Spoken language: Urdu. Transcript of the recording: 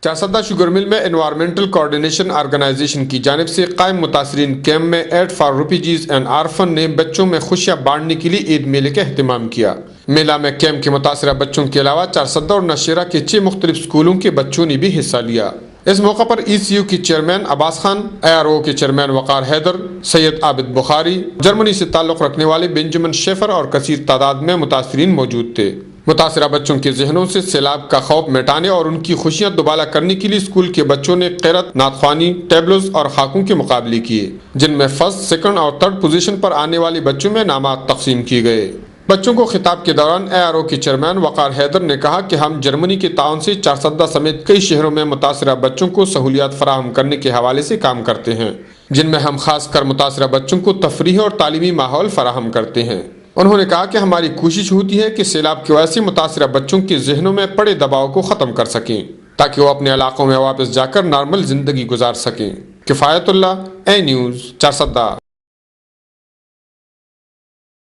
چارسدہ شوگر مل میں انوائرمنٹل کوارڈینیشن آرگنائزیشن کی جانب سے قائم متاثرین کیمپ میں aid for refugees and orphan نے بچوں میں خوشیاں بانٹنے کے لیے عید میلے کا اہتمام کیا۔ میلہ میں کیمپ کے متاثرہ بچوں کے علاوہ چارسدہ اور نوشہرہ کے 6 مختلف اسکولوں کے بچوں نے بھی حصہ لیا۔ اس موقع پر ECU کی چیئرمین عباس خان، ARO کے چیئرمین وقار حیدر، سید عابد بخاری، جرمنی سے تعلق رکھنے والے بنجمن شیفر اور کثیر تعداد میں متاثرین موجود تھے۔ متاثرہ بچوں کے ذہنوں سے سیلاب کا خوف مٹانے اور ان کی خوشیاں دوبالا کرنے کے لیے اسکول کے بچوں نے قرأت، نعت خوانی، ٹیبلوز اور خاکوں کے مقابلے کیے، جن میں فرسٹ، سیکنڈ اور تھرڈ پوزیشن پر آنے والے بچوں میں انعامات تقسیم کیے گئے۔ بچوں کو خطاب کے دوران ARO کے چیئرمین وقار حیدر نے کہا کہ ہم جرمنی کے تعاون سے چارسدہ سمیت کئی شہروں میں متاثرہ بچوں کو سہولیات فراہم کرنے کے حوالے سے کام کرتے ہیں، جن میں ہم خاص کر متاثرہ بچوں کو تفریحی اور تعلیمی ماحول فراہم کرتے ہیں۔ انہوں نے کہا کہ ہماری کوشش ہوتی ہے کہ سیلاب کی وجہ سے متاثرہ بچوں کے ذہنوں میں پڑے دباؤ کو ختم کر سکیں تاکہ وہ اپنے علاقوں میں واپس جا کر نارمل زندگی گزار سکیں۔ کفایت اللہ، اے نیوز، چارسدہ۔